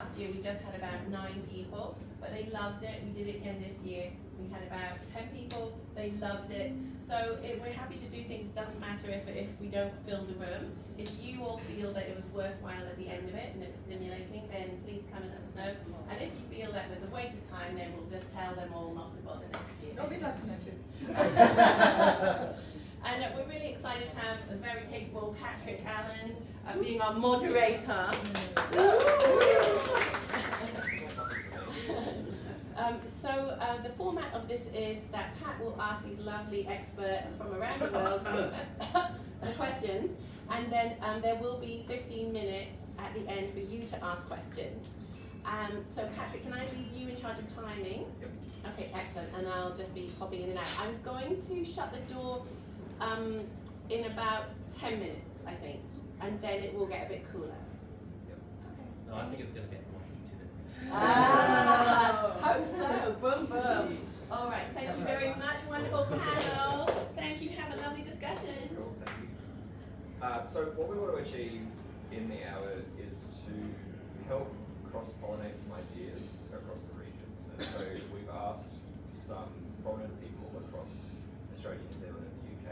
Last year we just had about 9 people, but they loved it. We did it again this year. We had about 10 people. They loved it. So we're happy to do things. It doesn't matter if we don't fill the room. If you all feel that it was worthwhile at the end of it and it was stimulating, then please come and let us know. And if you feel that there's a waste of time, then we'll just tell them all not to bother next year. Oh, we'd like to know too. And we're really excited to have a very capable Patryck Allen being our moderator. The format of this is that Pat will ask these lovely experts from around the world questions, and then there will be 15 minutes at the end for you to ask questions. So Patryck, can I leave you in charge of timing? Yep. Okay, excellent, and I'll just be popping in and out. I'm going to shut the door in about 10 minutes, I think, and then it will get a bit cooler. Yep. Okay. No, I think it's going to get more heated. Hope so. Boom, boom. All right. Thank you very much. Wonderful panel. Thank you. Have a lovely discussion. Cool, thank you. So what we want to achieve in the hour is to help cross-pollinate some ideas across the regions. And so we've asked some prominent people across Australia, New Zealand and the UK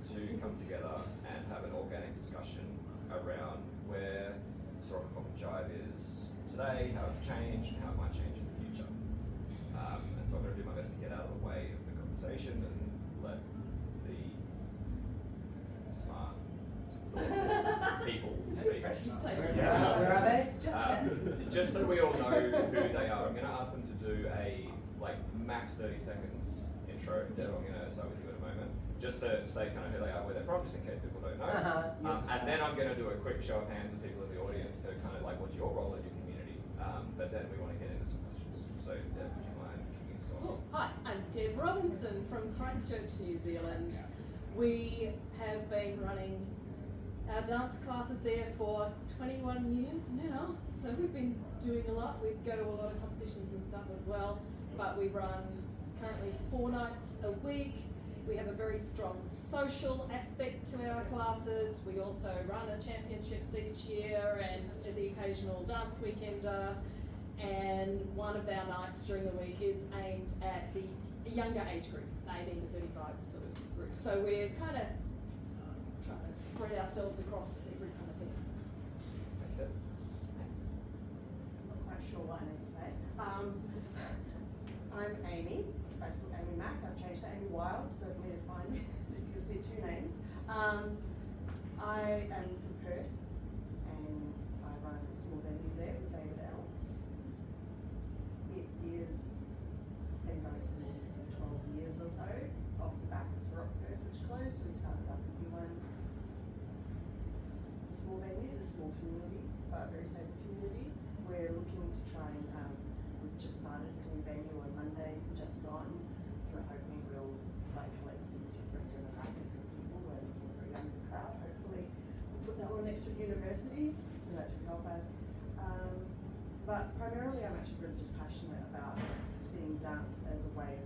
to come together and have an organic discussion around where Ceroc Modern Jive is today, how it's changed, and how it might change in the future. And so I'm going to do my best to get out of the way of the conversation and let the smart people speak. Where are they? Just so we all know who they are, I'm going to ask them to do a max 30 seconds intro. Deb, I'm going to start with you in a moment, just to say kind of who they are, where they're from, just in case people don't know. And then I'm going to do a quick show of hands of people in the audience to kind of what's your role in your community. But then we want to get into some questions. So Deb, would you mind kicking us off? Hi, I'm Deb Robinson from Christchurch, New Zealand. We have been running our dance classes there for 21 years now, so we've been doing a lot. We go to a lot of competitions and stuff as well, but we run currently 4 nights a week. We have a very strong social aspect to our classes. We also run a championships each year and the occasional dance weekender. And one of our nights during the week is aimed at the younger age group, 18 to 35 sort of group. So we're kind of trying to spread ourselves across every kind of thing. Thanks, Deb. Not quite sure what I need to say. I'm Amy, Facebook Amy Mack. I've changed to Amy Wild, certainly to find me. You'll see 2 names. I am from Perth and I run a small venue there with David Ellis. It is been going for 12 years or so, off the back of Ceroc Perth, which closed. We started up a new one. It's a small venue, it's a small community, but a very stable community. We're looking to try and, we've just started a new venue on Monday, just gone. We're hoping we'll collect a different demographic of people. We're looking for a younger crowd. Hopefully we'll put that one next to a university, so that should help us. But primarily I'm actually really just passionate about seeing dance as a way of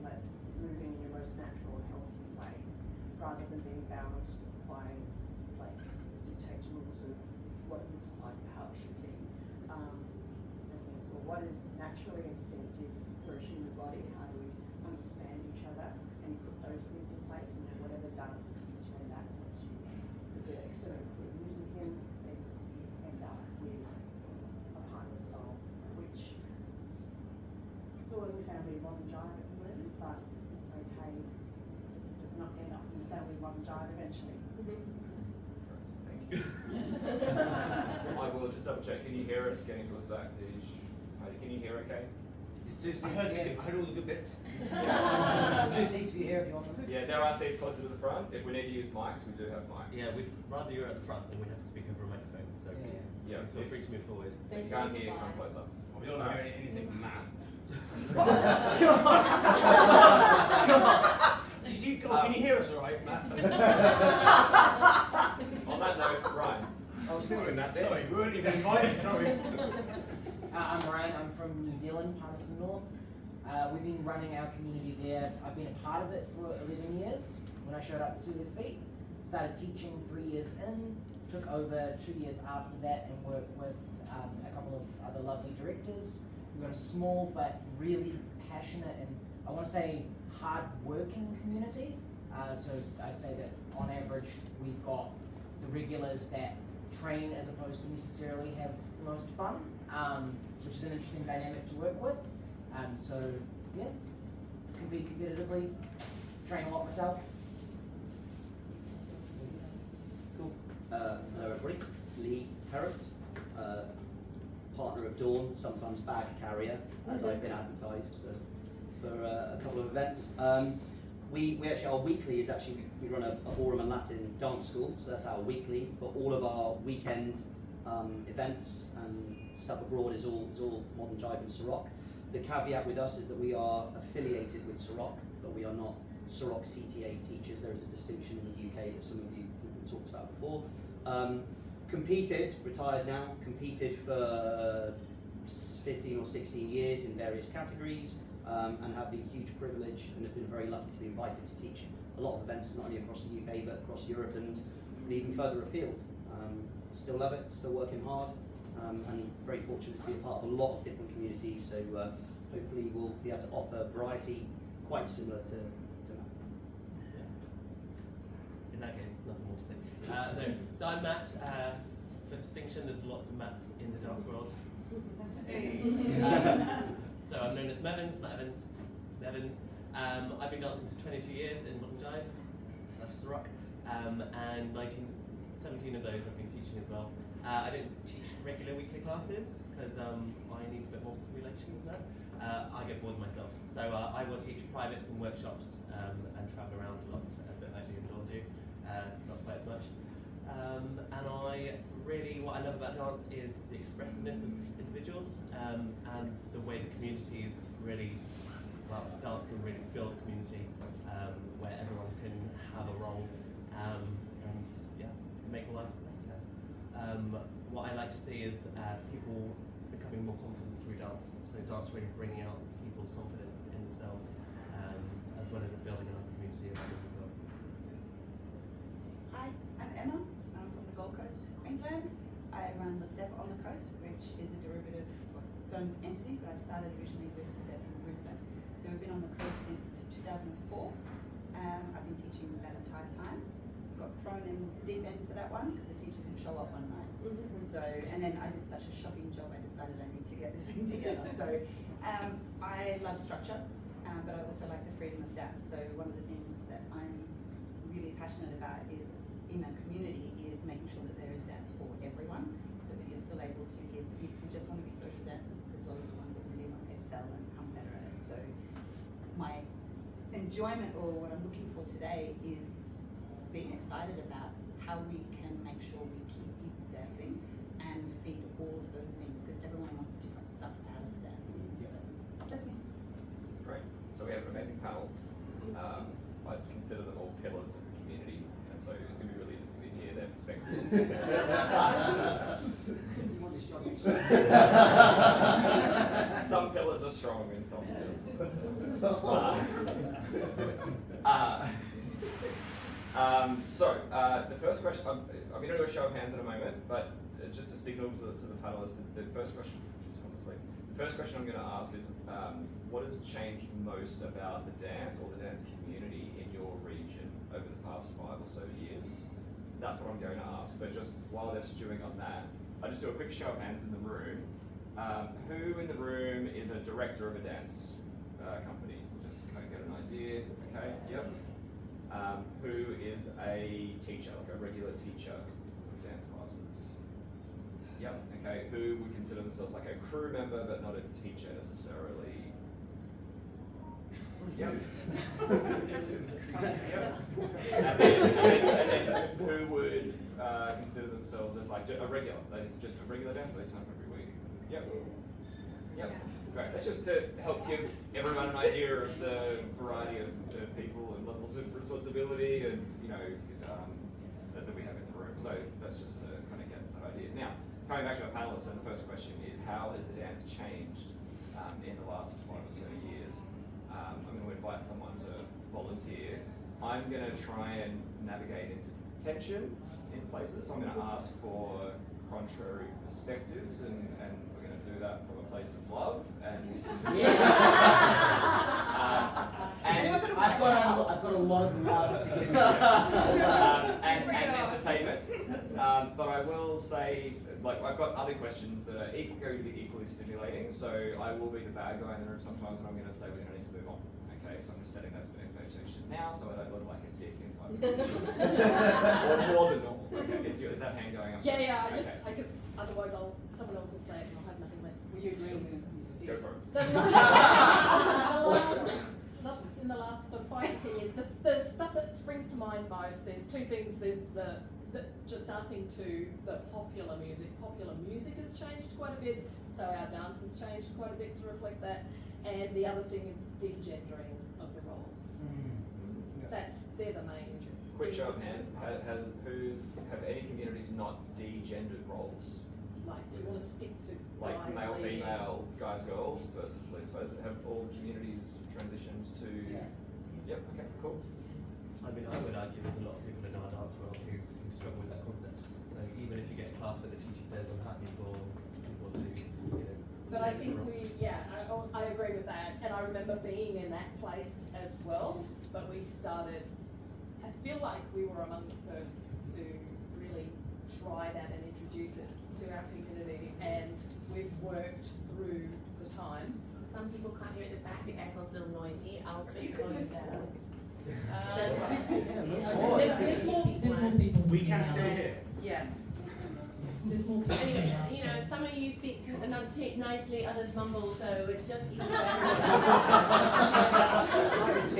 moving in your most natural and healthy way, rather than being bound by dictates rules of what it looks like, how it should be. I think, well, what is naturally instinctive for a human body? How do we understand each other and put those things in place? And then whatever dance comes from that, once you put the external music in, then you end up with a pilot style, which is still in the family of modern jive at the moment, but it's okay. It does not end up in the family of modern jive eventually. Thank you. I will just double check. Can you hear us getting towards that stage? Can you hear okay? I heard all the good bits. Yeah. 2 seats for you here if you want them. Yeah, there are seats closer to the front. If we need to use mics, we do have mics. Yeah, we'd rather you're at the front than we have to speak over a microphone, so Yeah. please feel free to move forward. If you can't hear, come closer. We don't hear anything from Matt. Can you hear us all right, Matt? On that note, Ryan. I was doing that. Sorry, we weren't even invited. Sorry. I'm Ryan, I'm from New Zealand, Palmerston North. We've been running our community there. I've been a part of it for 11 years. When I showed up to their feet, started teaching 3 years in, took over 2 years after that and worked with a couple full of other lovely directors. We've got a small but really passionate and I want to say hard-working community. So I'd say that on average we've got the regulars that train as opposed to necessarily have the most fun, which is an interesting dynamic to work with. So yeah, compete competitively, train a lot myself. Cool. Hello everybody. Lee Parrott, partner of Dawn, sometimes bag carrier, as I've been advertised for a couple of events. We actually, our weekly is actually, we run a ballroom and Latin dance school, so that's our weekly, but all of our weekend events and stuff abroad is all Modern Jive and Ceroc. The caveat with us is that we are affiliated with Ceroc, but we are not Ceroc CTA teachers. There is a distinction in the UK that some of you talked about before. Competed, retired now, competed for 15 or 16 years in various categories, and have the huge privilege and have been very lucky to be invited to teach a lot of events, not only across the UK but across Europe and even further afield. Still love it, still working hard, and very fortunate to be a part of a lot of different communities, so hopefully we'll be able to offer variety quite similar to Matt. In that case, nothing more to say. No, so I'm Matt. For distinction, there's lots of Matts in the dance world. Hey. So I'm known as Matt Evans. I've been dancing for 22 years in Modern Jive / Ceroc, and 17 of those I've been teaching as well. I don't teach regular weekly classes because I need a bit more stimulation than that. I get bored myself, so I will teach privates and workshops and travel around lots, a bit like you all do, not quite as much. And what I love about dance is the expressiveness of individuals and the way the community is really, well, dance can really build a community where everyone can have a role and just, make life better. What I like to see is people becoming more confident through dance. So dance really bringing out people's confidence in themselves, as well as building a nice community around them as well. Hi, I'm Emma. I'm from the Gold Coast, Queensland. I run the Step on the Coast, which is a derivative, it's its own entity, but I started originally with the Step in Brisbane. So we've been on the coast since 2004. I've been teaching that entire time. Got thrown in the deep end for that one because the teacher didn't show up one night. So, and then I did such a shocking job, I decided I need to get this thing together. So I love structure, but I also like the freedom of dance. So one of the things that I'm really passionate about is in a community is making sure that there is dance for everyone, so that you're still able to give the people who just want to be social dancers as well as the ones that really want to excel and become better at it. So my enjoyment, or what I'm looking for today, is being excited about how we can make sure we keep people dancing and feed all of those things, because everyone wants different stuff out of the dance. That's me. Great. So we have an amazing panel. I'd consider them all pillars of the community, and so it's going to be really interesting to hear their perspectives. Some pillars are strong and some the first question, I'm going to do a show of hands in a moment, but just to signal to the panelists, the first question, I'm going to ask is, what has changed most about the dance or the dance community in your region over the past 5 or so years? That's what I'm going to ask, but just while they're stewing on that, I'll just do a quick show of hands in the room. Who in the room is a director of a dance company? Just to kind of get an idea, okay, yep. Who is a teacher, like a regular teacher of dance classes? Yep, okay. Who would consider themselves like a crew member but not a teacher necessarily? Yep. Yep. And then who would consider themselves as like a regular? They just a regular dancer, they turn up every week. Yep. Yep. Great. That's just to help give everyone an idea of the variety of people and levels of responsibility and that we have in the room. So that's just to kind of get an idea. Now, coming back to our panelists, and the first question is, how has the dance changed in the last 5 or so years? I'm going to invite someone to volunteer. I'm going to try and navigate into tension in places. So I'm going to ask for contrary perspectives, and we're going that from a place of love and I've got a lot of love to give. and entertainment. But I will say, like, I've got other questions that are going to be equally stimulating. So I will be the bad guy in the room sometimes, and I'm going to say we don't need to move on. Okay, so I'm just setting that expectation now, so I don't look like a dick in 5 minutes. Or more than normal. Okay, is that hand going up? Yeah, I Okay. guess otherwise someone else will say it and I'll have nothing left. Will you agree with me? Go for it. In the last sort of 5 to 10 years, the stuff that springs to mind most, there's two things. There's the just starting to the popular music. Popular music has changed quite a bit, so our dance has changed quite a bit to reflect that. And the other thing is degendering of the roles. They're the main. Quick show of things hands. that Have any communities not degendered roles? Like, do you want to stick to Like guys male, leading? female, guys, girls versus lead space? Have all communities transitioned to? Yeah. Yep. Okay. Cool. I mean, I would argue there's a lot of people in our dance world who struggle with that concept. So even if you get a class where the teacher says, I'm happy for people to, But I think I agree with that, and I remember being in that place as well, but we started, I feel like we were among the first to really try that and introduce it to our community, and we've worked through the time. Some people can't hear at the back, the echo's a little noisy. I'll switch You the could volume move down. There's more people. We can now. stay here. Yeah. There's more people. Anyway, now, you know, some of you speak enunciate nicely, others mumble, so it's just easy.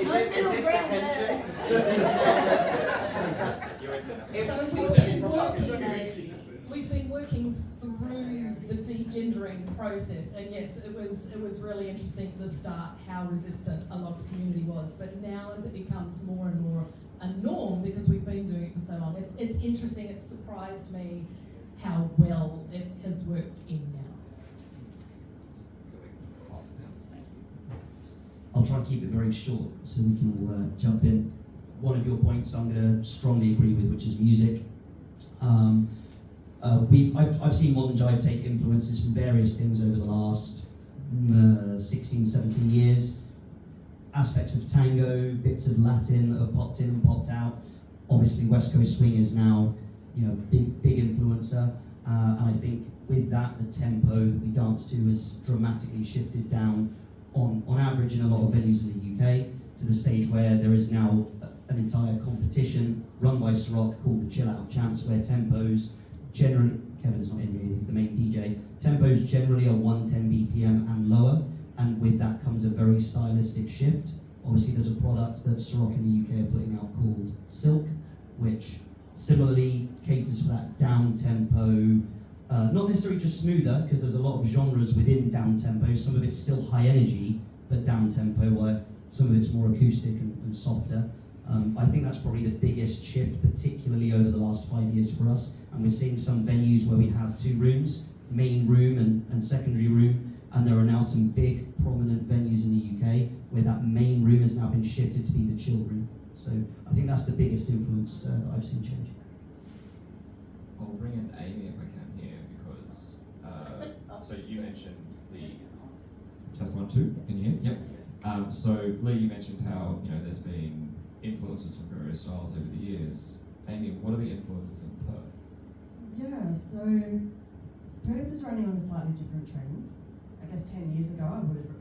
Is this the tension? You're in center. So we've been working through the degendering process, and yes, it was really interesting at the start how resistant a lot of the community was. But now, as it becomes more and more a norm, because we've been doing it for so long, it's interesting. It's surprised me how well it has worked in now. I'll try to keep it very short so we can all jump in. One of your points I'm going to strongly agree with, which is music. I've seen Modern Jive take influences from various things over the last 16, 17 years. Aspects of tango, bits of Latin have popped in and popped out. Obviously, West Coast swing is now, big influencer. And I think with that, the tempo that we dance to has dramatically shifted down on average in a lot of venues in the UK to the stage where there is now an entire competition run by Ceroc called the Chill Out Champs, where tempos generally, Kevin's not in here, he's the main DJ, tempos generally are 110 BPM and lower, and with that comes a very stylistic shift. Obviously there's a product that Ceroc in the UK are putting out called Silk, which similarly caters for that down tempo, not necessarily just smoother, because there's a lot of genres within down tempo. Some of it's still high energy, but down tempo, where some of it's more acoustic and softer. I think that's probably the biggest shift, particularly over the last 5 years for us. And we're seeing some venues where we have 2 rooms, main room and secondary room, and there are now some big prominent venues in the UK where that main room has now been shifted to be the chill room. So I think that's the biggest influence that I've seen change. I'll bring in Amy if I can here, because so you mentioned the test 1, 2. Can you hear? Yep. So Lee, you mentioned how there's been influences from various styles over the years. Amy, what are the influences in Perth? Yeah, so Perth is running on a slightly different trend. I guess 10 years ago I would have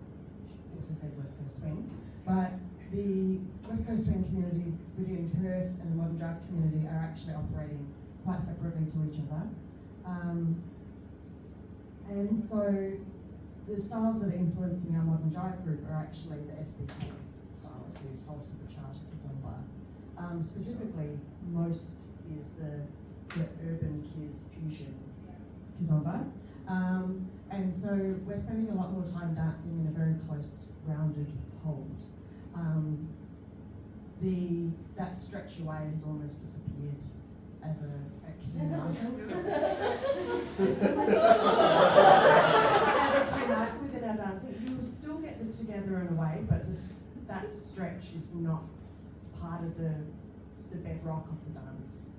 also said West Coast Swing, but the West Coast Swing community within Perth and the Modern Jive community are actually operating quite separately to each other. And so the styles that are influencing our Modern Jive group are actually the SPK styles, the Soul Supercharged Kizomba. Specifically, most is the urban Kiz fusion Kizomba. And so we're spending a lot more time dancing in a very close, rounded hold. That stretchy way has almost disappeared as a key marker. As a key marker within our dancing, you will still get them together in a way, but that stretch is not part of the bedrock of the dance.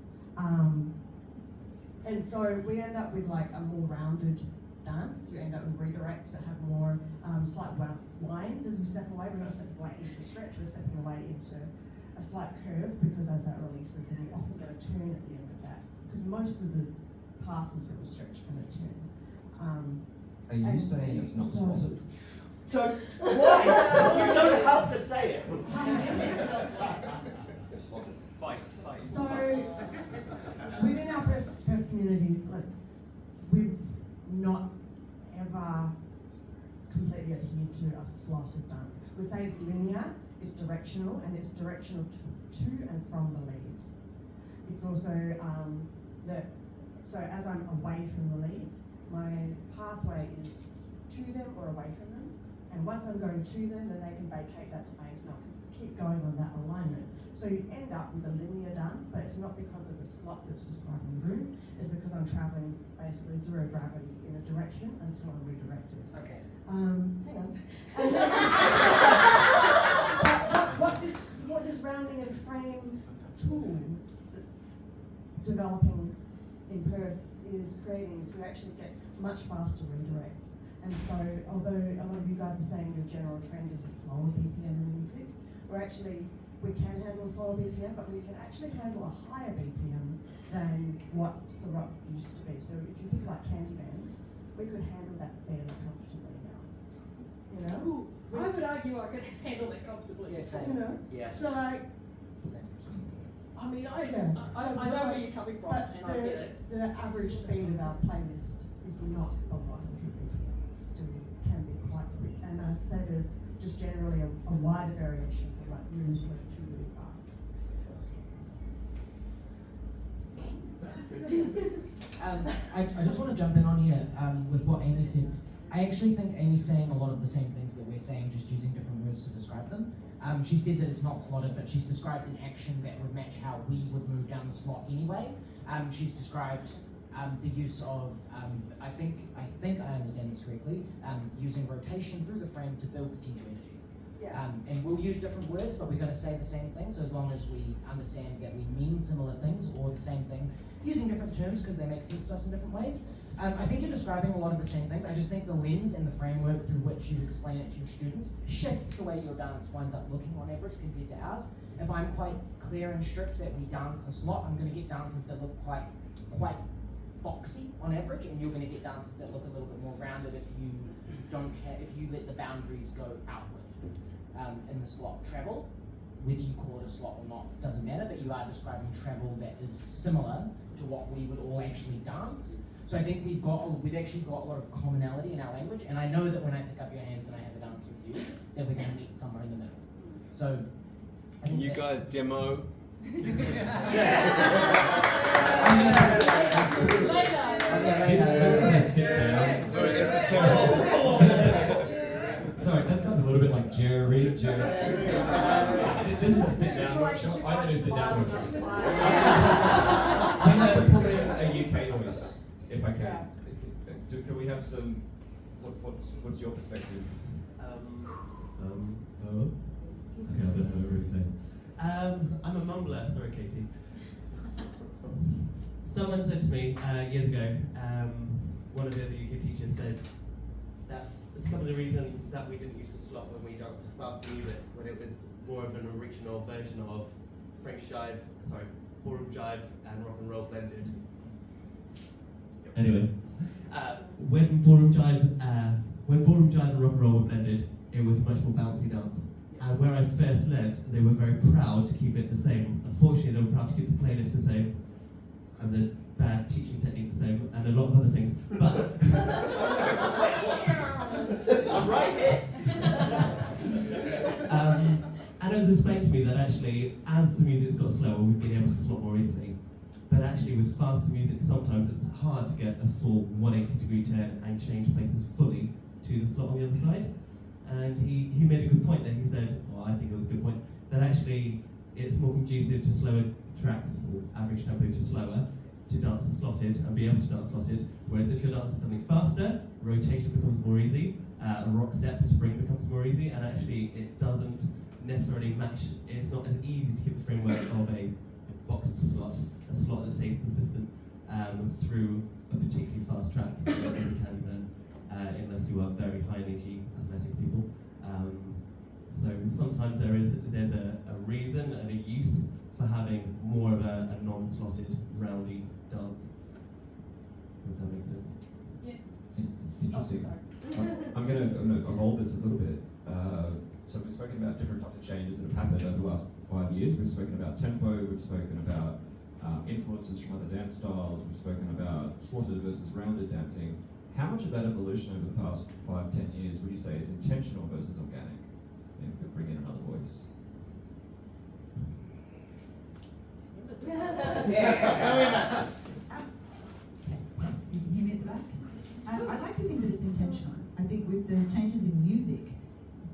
And so we end up with like a more rounded dance. You end up with redirects that have more slight wind as we step away. We're not stepping away into the stretch, we're stepping away into a slight curve, because as that releases, then you often get a turn at the end of that. Because most of the passes from the stretch are going to turn. Are you saying it's not slotted? Don't. Why? You don't have to say it. Fight. So, within our Perth community, like, we've not ever completely adhered to a slotted dance. We say it's linear, it's directional, and it's directional to and from the lead. It's also so as I'm away from the lead, my pathway is to them or away from them. And once I'm going to them, then they can vacate that space and I can keep going on that alignment. So you end up with a linear dance, but it's not because of a slot that's describing the room, it's because I'm traveling basically zero gravity in a direction until I'm redirected. Okay. Hang on. What this rounding and frame tool that's developing in Perth is creating is we actually get much faster redirects. And so, although a lot of you guys are saying your general trend is a slower BPM in music, we can handle a slower BPM, but we can actually handle a higher BPM than what Ceroc used to be. So if you think like Candyman, we could handle that fairly comfortably now. You know? Ooh, I would argue I could handle that comfortably. Yes, You know? Yeah. So like, I mean, I know. I know where you're coming from, But and I get it. the average speed of our playlist is not a 100 BPM. It still can be quite quick. And I'd say there's just generally a wider variation from like really slow to really fast. I just want to jump in on here with what Amy said. I actually think Amy's saying a lot of the same things that we're saying, just using different words to describe them. She said that it's not slotted, but she's described an action that would match how we would move down the slot anyway. She's described the use of, I think I understand this correctly, using rotation through the frame to build potential energy. Yeah. And we'll use different words, but we're going to say the same thing, so as long as we understand that we mean similar things or the same thing, using different terms because they make sense to us in different ways. I think you're describing a lot of the same things. I just think the lens and the framework through which you explain it to your students shifts the way your dance winds up looking on average compared to ours. If I'm quite clear and strict that we dance a slot, I'm going to get dances that look quite boxy on average, and you're going to get dances that look a little bit more rounded if you let the boundaries go outward in the slot travel. Whether you call it a slot or not doesn't matter, but you are describing travel that is similar to what we would all actually dance. So I think we've actually got a lot of commonality in our language, and I know that when I pick up your hands and I have a dance with you, that we're going to meet somewhere in the middle. So I think you guys demo. This is a sit down. Sorry, it's a terrible. Sorry, that sounds a little bit like Jerry. This is a sit down workshop. I don't do sit down workshops. I'd like to put in a UK voice, if I can. Can we have some? What's your perspective? Okay, I don't have it really close. I'm a mumbler, sorry Katie. Someone said to me years ago, one of the other UK teachers said that some of the reason that we didn't use the slot when we danced to fast music, when it was more of an original version of ballroom jive and rock and roll blended. Anyway, when ballroom jive and rock and roll were blended, it was much more bouncy dance. And where I first led, they were very proud to keep it the same. Unfortunately, they were proud to keep the playlist the same, and the bad teaching technique the same, and a lot of other things. But I'm right here. And it was explained to me that actually, as the music's got slower, we've been able to slot more easily. But actually, with faster music, sometimes it's hard to get a full 180-degree turn and change places fully to the slot on the other side. And he made a good point there. He said, well, I think it was a good point, that actually it's more conducive to slower tracks, or average tempo to slower, to dance slotted and be able to dance slotted. Whereas if you're dancing something faster, rotation becomes more easy, rock step, spring becomes more easy, and actually it doesn't necessarily match, it's not as easy to keep the framework of a boxed slot, a slot that stays consistent through a particularly fast track, like Candyman. unless you are very high energy athletic people. So sometimes there's a reason and a use for having more of a non-slotted, roundy dance. If that makes sense. Yes. Interesting. Oh, sorry. I'm gonna evolve this a little bit. So we've spoken about different types of changes that have happened over the last 5 years. We've spoken about tempo. We've spoken about influences from other dance styles. We've spoken about slotted versus rounded dancing. How much of that evolution over the past 5-10 years would you say is intentional versus organic? If we could bring in another voice. Yes, you can hear me at the back. I like to think that it's intentional. I think with the changes in music,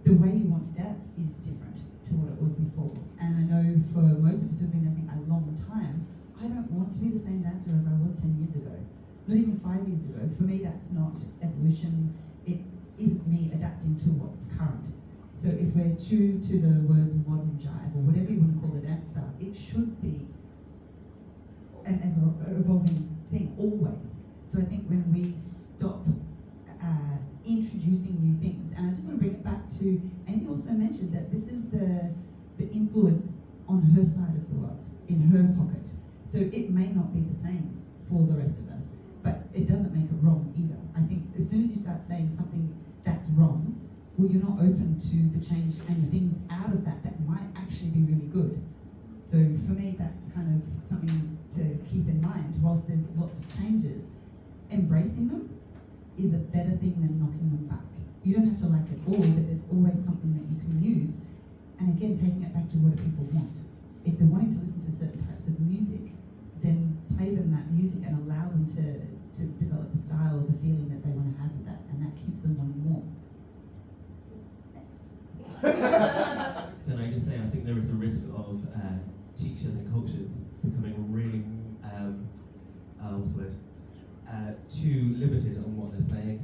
the way you want to dance is different to what it was before. And I know for most of us who've been dancing a long time, I don't want to be the same dancer as I was 10 years ago. Not even 5 years ago. For me, that's not evolution. It isn't me adapting to what's current. So if we're true to the words modern jive, or whatever you want to call the dance style, it should be an evolving thing, always. So I think when we stop introducing new things, and I just want to bring it back to, Amy also mentioned that this is the influence on her side of the world, in her pocket. So it may not be the same for the rest of us, but it doesn't make it wrong either. I think as soon as you start saying something that's wrong, well, you're not open to the change and the things out of that might actually be really good. So for me, that's kind of something to keep in mind. Whilst there's lots of changes, embracing them is a better thing than knocking them back. You don't have to like it all, but there's always something that you can use. And again, taking it back to what do people want. If they're wanting to listen to certain types of music, then play them that music and allow them to develop the style or the feeling that they want to have with that, and that keeps them wanting more. Can I just say, I think there is a risk of teachers and coaches becoming really, what's the word? Too limited on what they're playing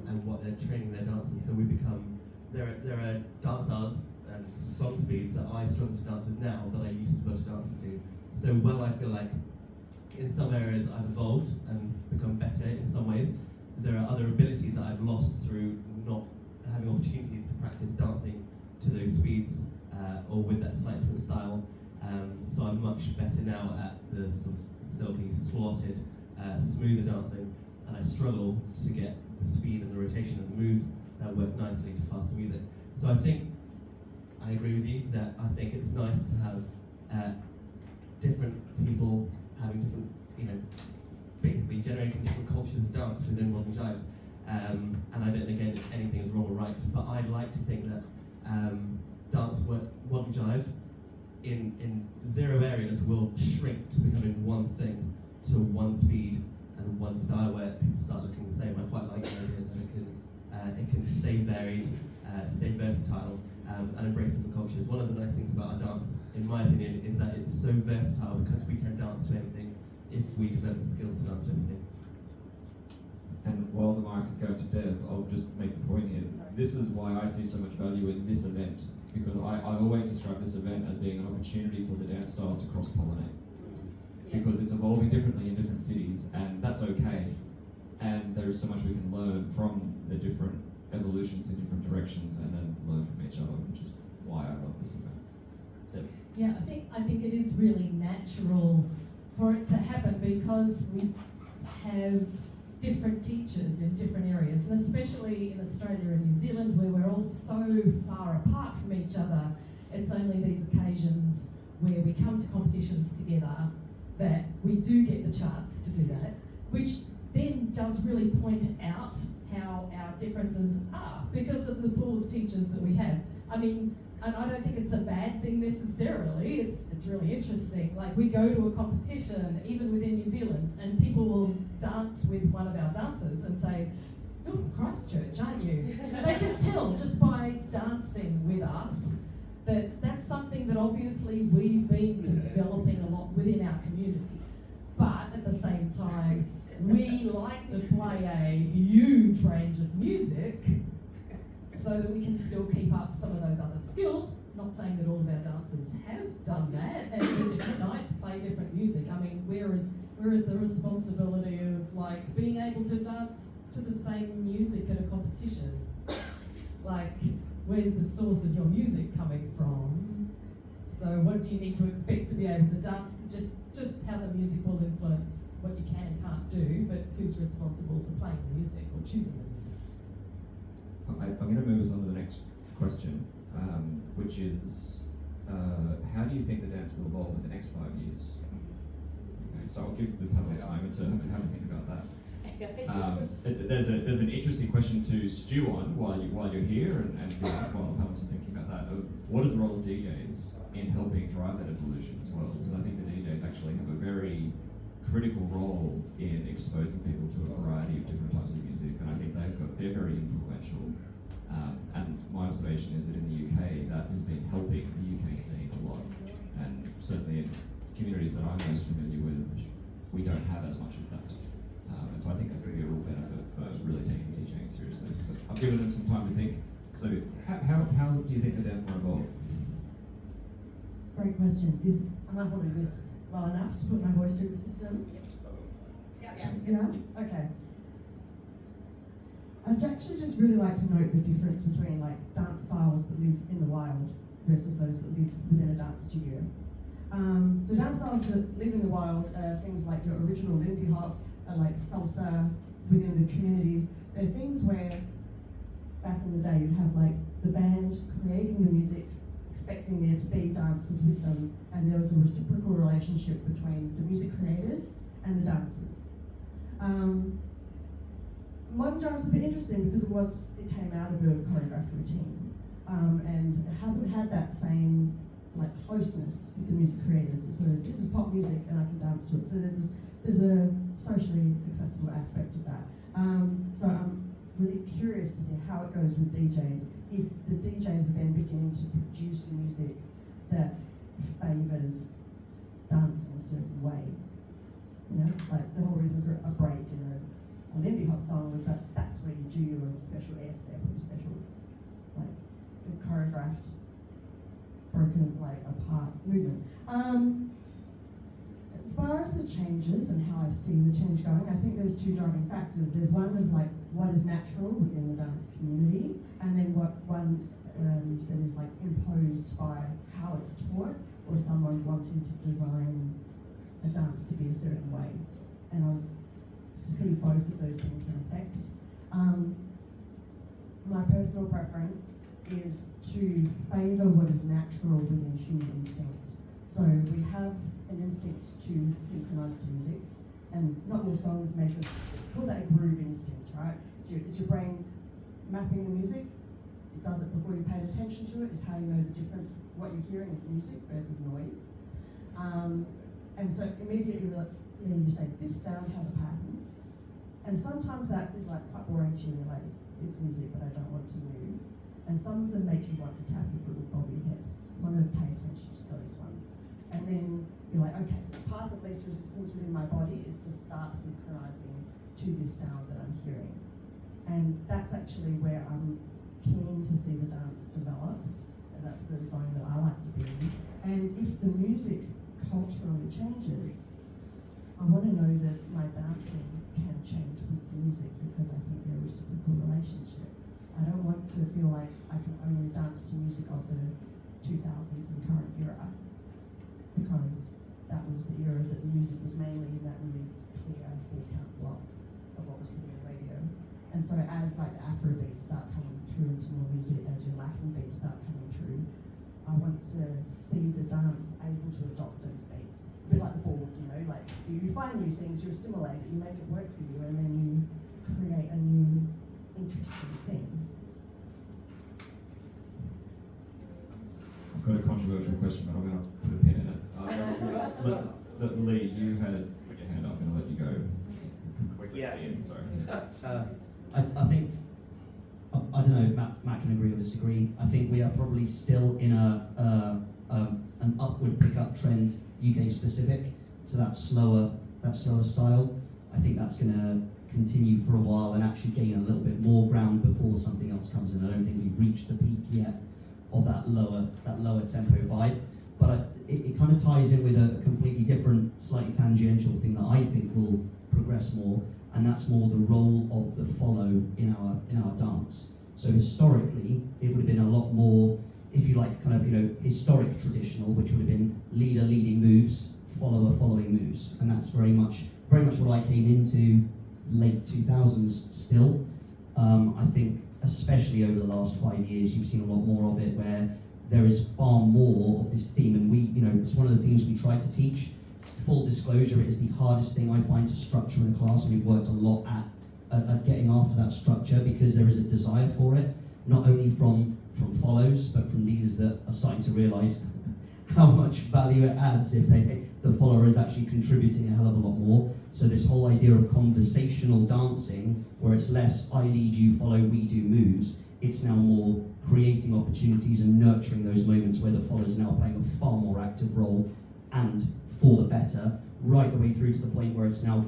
and what they're training their dancers. So we become, there are dance styles and song speeds that I struggle to dance with now that I used to be able to dance to. So while I feel like in some areas I've evolved and become better in some ways, there are other abilities that I've lost through not having opportunities to practice dancing to those speeds or with that slightly different style. So I'm much better now at the sort of silky, slotted, smoother dancing, and I struggle to get the speed and the rotation and the moves that work nicely to faster music. So I think I agree with you that I think it's nice to have different people having different, basically generating different cultures of dance within modern jive. And I don't think anything is wrong or right, but I'd like to think that modern jive in zero areas will shrink to becoming one thing, to one speed and one style where people start looking the same. I quite like the idea that it can stay varied, stay versatile, and embrace different cultures. One of the nice things about our dance, in my opinion, is that it's so versatile because we can dance to anything if we develop the skills to dance to anything. And while the mic is going to Deb, I'll just make the point here. This is why I see so much value in this event, because I've always described this event as being an opportunity for the dance styles to cross-pollinate. Because it's evolving differently in different cities, and that's okay. And there is so much we can learn from the different evolutions in different directions, and then learn from each other, which is why I love this event. Deb. Yeah, I think it is really natural for it to happen because we have different teachers in different areas, and especially in Australia and New Zealand where we're all so far apart from each other. It's only these occasions where we come to competitions together that we do get the chance to do that, which then does really point out how our differences are because of the pool of teachers that we have. I mean, and I don't think it's a bad thing necessarily, it's really interesting. Like, we go to a competition, even within New Zealand, and people will dance with one of our dancers and say, "You're from Christchurch, aren't you?" They can tell just by dancing with us that that's something that obviously we've been developing a lot within our community. But at the same time, we like to play a huge range of music so that we can still keep up some of those other skills. Not saying that all of our dancers have done that and in different nights play different music. I mean, where is the responsibility of like being able to dance to the same music at a competition. Like, where's the source of your music coming from? So what do you need to expect to be able to dance to? Just how the music will influence what you can and can't do, but who's responsible for playing the music or choosing the music? I'm going to move us on to the next question, which is, how do you think the dance will evolve in the next 5 years? Okay, so I'll give the panelists a moment to have a think about that. There's an interesting question to stew on while you're here and while the panelists are thinking about that. What is the role of DJs in helping drive that evolution as well? Because I think the DJs actually have a very critical role in exposing people to a variety of different types of music, and I think they're very influential. And my observation is that in the UK, that has been helping the UK scene a lot, and certainly in communities that I'm most familiar with, we don't have as much of that. And so I think that could be a real benefit for really taking DJing seriously. But I've given them some time to think. So how do you think the dance might evolve? Great question. Am I holding this well enough to put my voice through the system? Yeah? Okay. I'd actually just really like to note the difference between like dance styles that live in the wild versus those that live within a dance studio. So dance styles that live in the wild are things like your original Lindy Hop, like salsa within the communities. They're things where back in the day you'd have like the band creating the music, expecting there to be dancers with them, and there was a reciprocal relationship between the music creators and the dancers. Modern Jive's a bit interesting because it came out of a choreographed routine, and it hasn't had that same like closeness with the music creators, as well as this is pop music and I can dance to it. So there's a socially accessible aspect of that. So I'm really curious to see how it goes with DJs. If the DJs are then beginning to produce music that favours dancing in a certain way, you know, like the whole reason for a break in a Lindy Hop song was that's where you do your special air step or your special like choreographed, broken like apart movement. As far as the changes and how I see the change going, I think there's two driving factors. There's one of like what is natural within the dance community, and then one that is like imposed by how it's taught or someone wanting to design a dance to be a certain way. And I see both of those things in effect. My personal preference is to favour what is natural within human instinct. So we have an instinct to synchronise to music, and not all songs make us call that a groove instinct, right? It's your brain mapping the music. It does it before you pay attention to it. It's how you know the difference. What you're hearing is music versus noise. And so immediately you say, this sound has a pattern. And sometimes that is like quite boring to you, like it's music but I don't want to move. And some of them make you want to tap your little bobby head. You want to pay attention to those ones. And then you're like, okay, the path of least resistance within my body is to start synchronizing to this sound that I'm hearing. And that's actually where I'm keen to see the dance develop. And that's the zone that I like to be in. And if the music culturally changes, I want to know that my dancing can change with the music because I think there is a reciprocal relationship. I don't want to feel like I can only dance to music of the 2000s and current era, because that was the era that the music was mainly in that really clear 4-count block of what was hitting on radio. And so as like the Afro beats start coming through into more music, as your Latin beats start coming through, I want to see the dance able to adopt those beats. A bit like the ball, you know, like you find new things, you assimilate it, you make it work for you, and then you create a new interesting thing. I've got a controversial question, but I'm going to put a pin in it. Lee, you had put your hand up. I'm going to let you go quickly. Yeah. Ian, sorry. I think, I don't know, Matt can agree or disagree. I think we are probably still in an upward pickup trend, UK specific, to that slower style. I think that's going to continue for a while and actually gain a little bit more ground before something else comes in. I don't think we've reached the peak yet of that lower tempo vibe. But it kind of ties in with a completely different, slightly tangential thing that I think will progress more, and that's more the role of the follow in our dance. So historically, it would have been a lot more, if you like, kind of, historic traditional, which would have been leader leading moves, follower following moves, and that's very much what I came into late 2000s still. I think especially over the last 5 years, you've seen a lot more of it where there is far more of this theme, and it's one of the themes we try to teach. Full disclosure, it is the hardest thing I find to structure in a class, and we've worked a lot at getting after that structure because there is a desire for it, not only from follows, but from leaders that are starting to realise how much value it adds if the follower is actually contributing a hell of a lot more. So this whole idea of conversational dancing, where it's less I lead, you follow, we do moves, it's now more creating opportunities and nurturing those moments where the followers are now playing a far more active role and for the better, right the way through to the point where it's now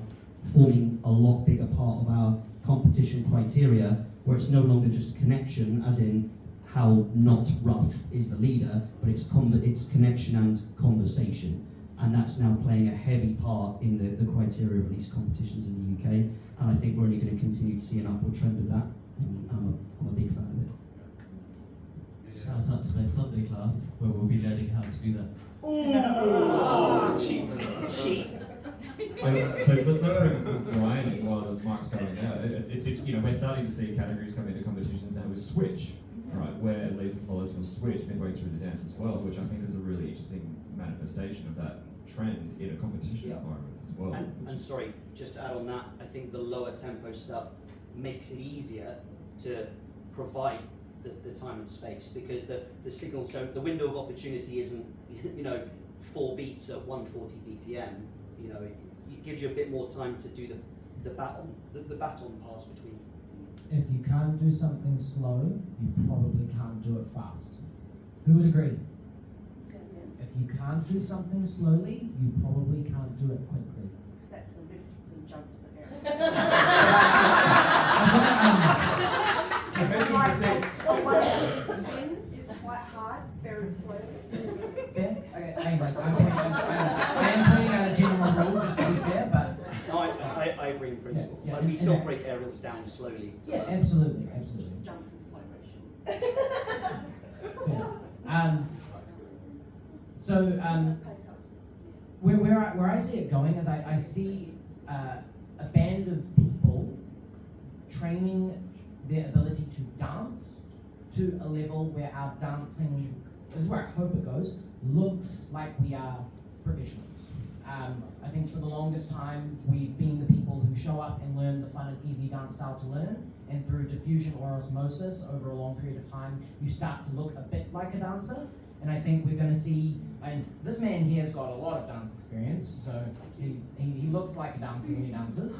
forming a lot bigger part of our competition criteria, where it's no longer just connection, as in how not rough is the leader, but it's connection and conversation. And that's now playing a heavy part in the criteria of these competitions in the UK. And I think we're only going to continue to see an upward trend of that. And I'm a big fan of it. Shout out to my Sunday class where we'll be learning how to do that. Oh, cheap. So let's bring Ryan in while Mark's going there. It's we're starting to see categories come into competitions now with switch, right? Where leads and followers will switch midway through the dance as well, which I think is a really interesting manifestation of that trend in a competition environment as well. And sorry, just to add on that, I think the lower tempo stuff makes it easier to provide the time and space, because the signals don't, the window of opportunity isn't 4 beats at 140 BPM. It gives you a bit more time to do the baton pass between. If you can't do something slow, you probably can't do it fast. Who would agree? If you can't do something slowly, you probably can't do it quickly. Except for lifts and jumps spin is quite hard, very slowly. Fair? Okay, I am pointing out a general rule, just to be fair, but... No, I agree in principle. Yeah, but we still break aerials down slowly. Yeah, absolutely. Just jump in slow motion. Fair. Where I see it going is I see a band of people training their ability to dance to a level where our dancing, this is where I hope it goes, looks like we are professionals. I think for the longest time we've been the people who show up and learn the fun and easy dance style to learn, and through diffusion or osmosis over a long period of time you start to look a bit like a dancer. And I think we're going to see, and this man here has got a lot of dance experience, so he looks like a dancer when he dances.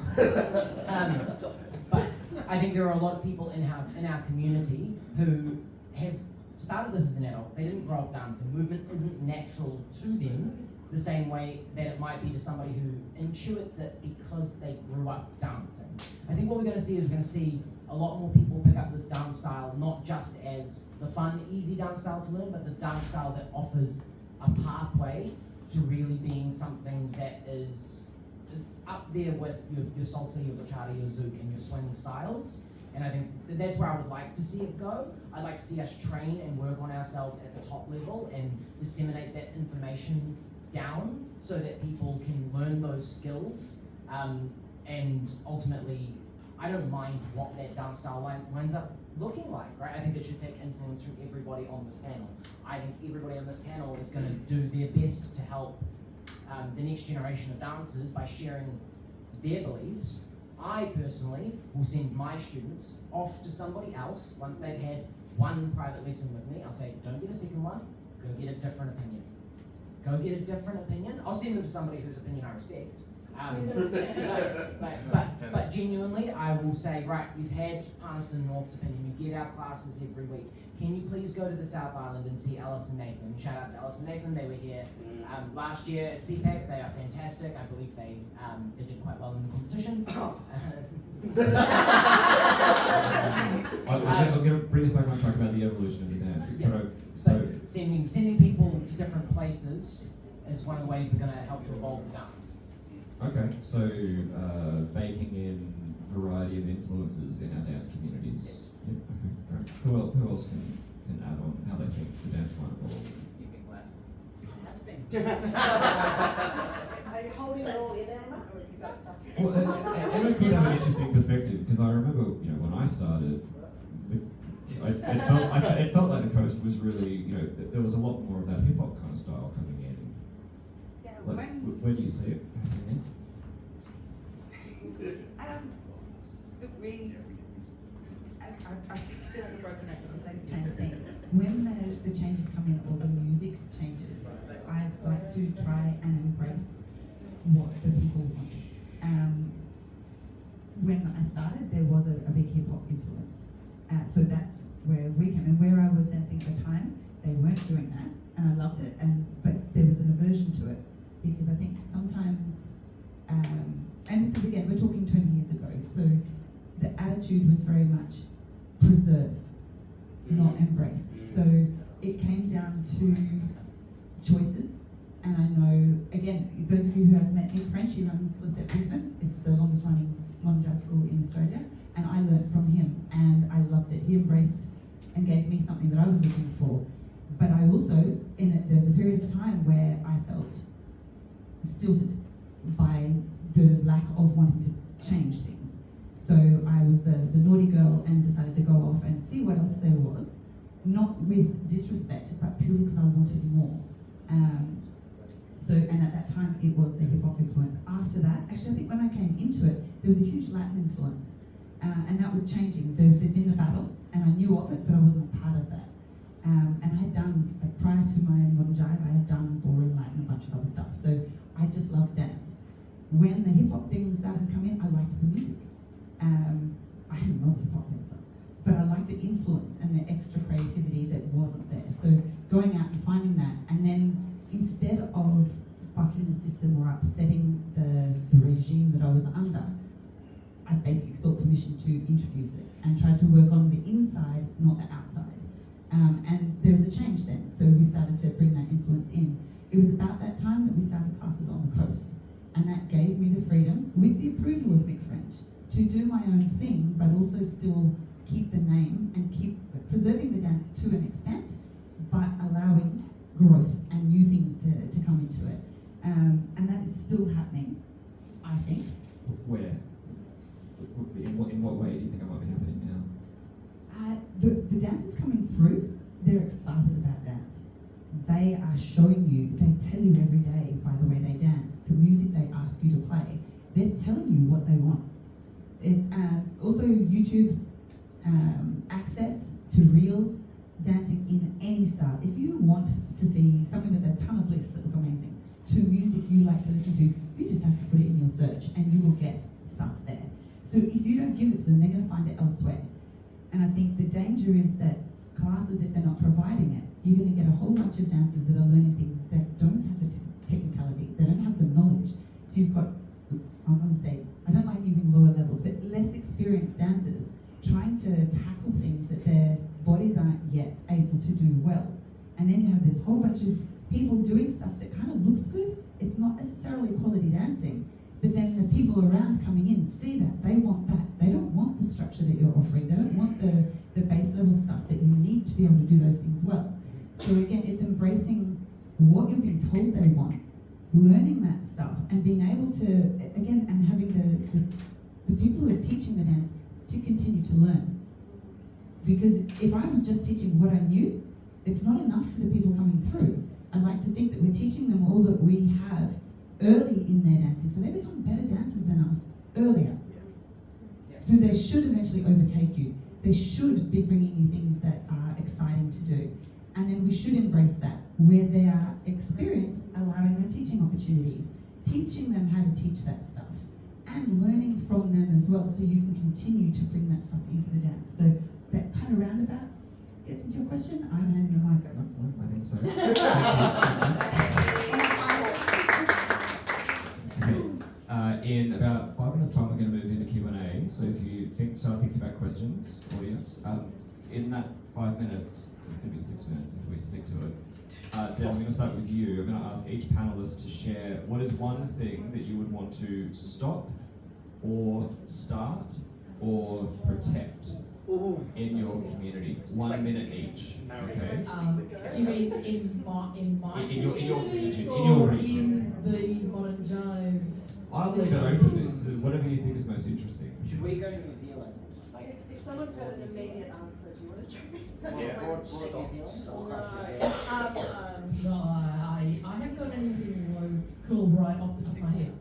But I think there are a lot of people in our community who have started this as an adult. They didn't grow up dancing. Movement isn't natural to them the same way that it might be to somebody who intuits it because they grew up dancing. I think what we're going to see is we're going to see a lot more people pick up this dance style, not just as the fun, easy dance style to learn, but the dance style that offers a pathway to really being something that is up there with your salsa, your bachata, your zouk, and your swing styles. And I think that's where I would like to see it go. I'd like to see us train and work on ourselves at the top level and disseminate that information down so that people can learn those skills. And ultimately, I don't mind what that dance style winds up looking like, right? I think it should take influence from everybody on this panel. I think everybody on this panel is going to do their best to help the next generation of dancers by sharing their beliefs. I personally will send my students off to somebody else once they've had one private lesson with me. I'll say, don't get a second one, go get a different opinion. Go get a different opinion. I'll send them to somebody whose opinion I respect. But genuinely, I will say, right, you've had Palmerston North's opinion, you get our classes every week. Can you please go to the South Island and see Alice and Nathan? Shout out to Alice and Nathan, they were here last year at CPAC. They are fantastic. I believe they did quite well in the competition. I'm going to bring us back on track about the evolution of the dance. Yeah. So sending people to different places is one of the ways we're going to help to evolve the dance. Okay, so baking in variety of influences in our dance communities. Yep, okay, great. Who else can add on how they think the dance might evolve? You think what? Are you holding it all in, Emma, or have you got stuff? Well, Emma could have an interesting perspective because I remember, when I started, it felt like the coast was really, there was a lot more of that hip hop kind of style coming in. Yeah, Like, when you see it. Look, I feel like a broken record, I say the same thing. When the changes come in, or the music changes, I like to try and embrace what the people want. When I started, there was a big hip hop influence. So that's where we came, and where I was dancing at the time, they weren't doing that, and I loved it. But there was an aversion to it, because I think sometimes, and this is again, we're talking 20 years ago, so the attitude was very much preserve, not embrace. So it came down to choices. And I know, again, those of you who have met Nick French, he runs Step Brisbane. It's the longest running modern jive school in Australia. And I learned from him, and I loved it. He embraced and gave me something that I was looking for. But I also, there was a period of time where I felt stilted by the lack of wanting to change things. So I was the naughty girl and decided to go off and see what else there was, not with disrespect, but purely because I wanted more. And at that time, it was the hip hop influence. After that, actually, I think when I came into it, there was a huge Latin influence, and that was changing. There'd been the battle, and I knew of it, but I wasn't a part of that. And I had done, prior to my modern jive, I had done ballroom, Latin, a bunch of other stuff. So I just loved dance. When the hip hop thing started to come in, I liked the music. I am not a hip hop dancer, but I liked the influence and the extra creativity that wasn't there. So going out and finding that, and then instead of bucking the system or upsetting the regime that I was under, I basically sought permission to introduce it and tried to work on the inside, not the outside. And there was a change then, so we started to bring that influence in. It was about that time that we started classes on the coast, and that gave me the freedom, with the approval of Mick French, to do my own thing, but also still keep the name and keep preserving the dance to an extent, but allowing growth and new things to come into it. And that is still happening, I think. Where? In what way do you think it might be happening now? The dancers coming through, they're excited about dance. They are showing you, they tell you every day by the way they dance, the music they ask you to play, they're telling you what they want. It's also YouTube access to reels, dancing in any style. If you want to see something with a ton of lifts that look amazing, to music you like to listen to, you just have to put it in your search and you will get stuff there. So if you don't give it to them, they're going to find it elsewhere. And I think the danger is that classes, if they're not providing it, you're going to get a whole bunch of dancers that are learning things that don't have the technicality, they don't have the knowledge. So you've got, I'm going to say, I don't like using lower levels, but less experienced dancers trying to tackle things that their bodies aren't yet able to do well. And then you have this whole bunch of people doing stuff that kind of looks good. It's not necessarily quality dancing, but then the people around coming in see that, they want that. They don't want the structure that you're offering. They don't want the base level stuff that you need to be able to do those things well. So again, it's embracing what you're being told they want, learning that stuff, and being able to, again, and having the people who are teaching the dance to continue to learn. Because if I was just teaching what I knew, it's not enough for the people coming through. I like to think that we're teaching them all that we have early in their dancing, so they become better dancers than us earlier. So they should eventually overtake you. They should be bringing you things that are exciting to do. And then we should embrace that. Where they are experienced, allowing them teaching opportunities, teaching them how to teach that stuff, and learning from them as well, so you can continue to bring that stuff into the dance. So that kind of roundabout gets into your question. I'm handing the mic over. I think so. In about 5 minutes' time, we're going to move into Q&A. So if you start thinking about questions, audience, in that 5 minutes, it's going to be 6 minutes if we stick to it. Deb, I'm going to start with you. I'm going to ask each panelist to share what is one thing that you would want to stop or start or protect in your community. 1 minute each. Okay. Do you mean in my In your region. or In your region. in the Modern Jive? I'll leave it open to whatever you think is most interesting. Should we go to New Zealand? Like, If someone's got an immediate answer, do you want to jump in? Yeah. broad New Zealand or Christchurch? No, I haven't got anything cool right off the top of my head.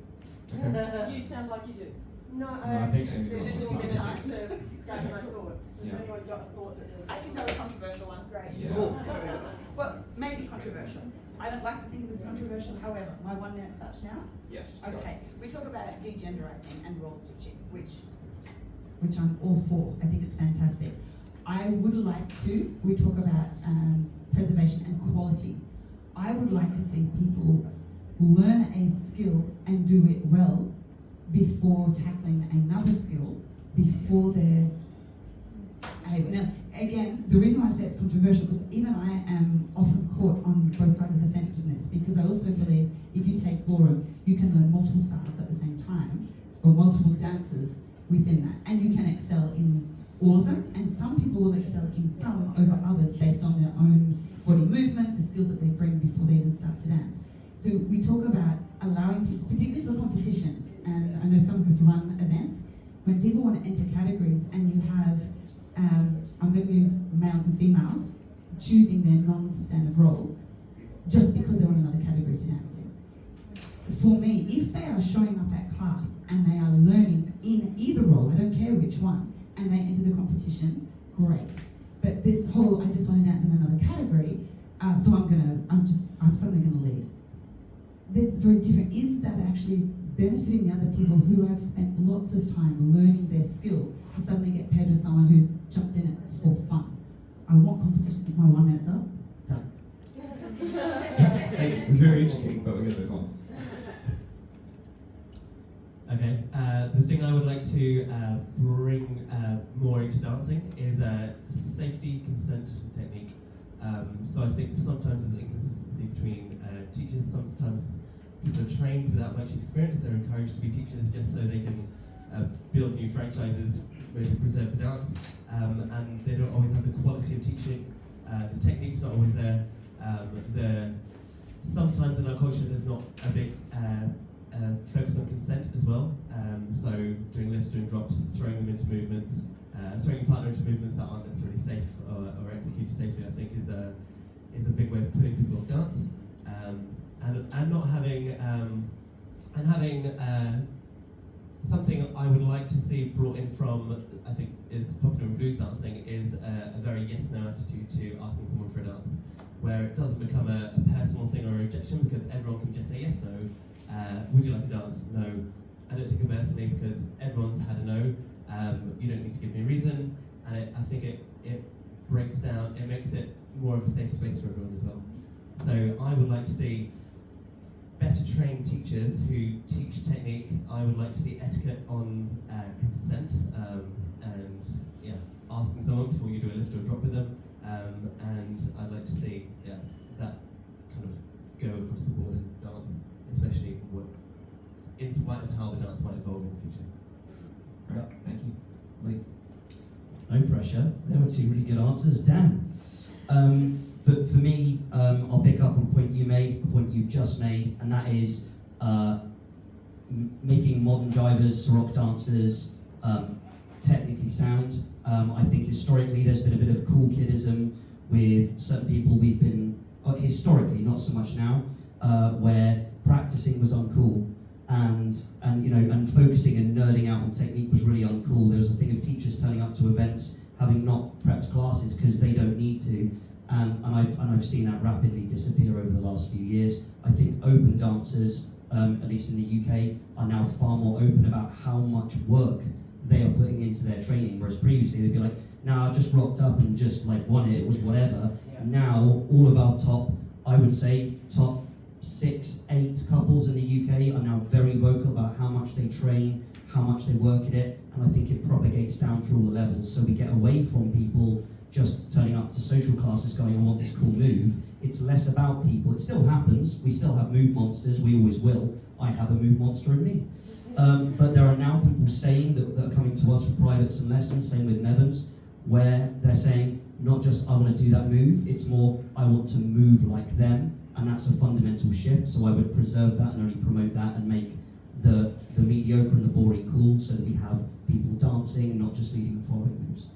Okay. You sound like you do. No, I I think actually Amy just got didn't get a one. chance to gather my thoughts. Does Yeah. anyone got a thought that I can go with a controversial one. Great. Yeah. Well, maybe controversial. I don't like to think of it as controversial, however, my 1 minute starts now. Yes. Okay, we talk about degenderising and role switching, which I'm all for. I think it's fantastic. I would like to, we talk about preservation and quality. I would like to see people learn a skill and do it well before tackling another skill, before they're able. Now, again, the reason why I say it's controversial, because even I am often caught on both sides of the fence in this, because I also believe if you take ballroom, you can learn multiple styles at the same time, or multiple dances within that, and you can excel in all of them, and some people will excel in some over others based on their own body movement, the skills that they bring before they even start to dance. So we talk about allowing people, particularly for competitions, and I know some of us run events, when people want to enter categories and you have, I'm going to use males and females, choosing their non-substantive role just because they want another category to dance in. For me, if they are showing up at class and they are learning in either role, I don't care which one, and they enter the competitions, great. But this whole, I just want to dance in another category, so I'm suddenly going to lead. That's very different. Is that actually benefiting the other people who have spent lots of time learning their skill to suddenly get paired with someone who's jumped in it for fun? I want competition. If my 1 minute's up, done. It was very interesting, but we're going to move on. Okay, the thing I would like to bring more into dancing is safety, consent, and technique. So I think sometimes there's inconsistency between teachers. Sometimes people are trained without much experience. They're encouraged to be teachers just so they can build new franchises, maybe preserve the dance, and they don't always have the quality of teaching. The technique's not always there. Sometimes in our culture there's not a big focus on consent as well. So doing lifts, doing drops, throwing them into movements, throwing your partner into movements that aren't necessarily safe or executed safely, I think is a big way of putting people off dance. And not having something I would like to see brought in from, I think is popular in blues dancing, is a very yes-no attitude to asking someone for a dance, where it doesn't become a personal thing or a rejection because everyone can just say yes, no. Would you like a dance? No. I don't take it personally because everyone's had a no. You don't need to give me a reason, and I think it breaks down, it makes it more of a safe space for everyone as well. So I would like to see better trained teachers who teach technique. I would like to see etiquette on consent, and asking someone before you do a lift or a drop with them, and I'd like to see that kind of go across the board in dance, especially in spite of how the dance might evolve in the future. Great, thank you. Lee. No pressure. There were two really good answers. Dan. For me, I'll pick up on a point you made, a point you've just made, and that is making modern jivers, Ceroc dancers, technically sound. I think historically there's been a bit of cool kidism with certain people. We've been, historically, not so much now, where practicing was uncool. And focusing and nerding out on technique was really uncool. There was a thing of teachers turning up to events having not prepped classes because they don't need to, and I've seen that rapidly disappear over the last few years. I think open dancers, at least in the UK, are now far more open about how much work they are putting into their training, whereas previously they'd be like, "Nah, I just rocked up and just won it. It was whatever." Yeah. Now all of our top 6, 8 couples in the UK are now very vocal about how much they train, how much they work at it, and I think it propagates down through all the levels. So we get away from people just turning up to social classes going, I want this cool move. It's less about people. It still happens. We still have move monsters. We always will. I have a move monster in me. But there are now people saying that are coming to us for privates and lessons, same with Nevans, where they're saying, not just I want to do that move, it's more I want to move like them, and that's a fundamental shift. So I would preserve that and only promote that and make the mediocre and the boring cool, so that we have people dancing, not just leading and following moves.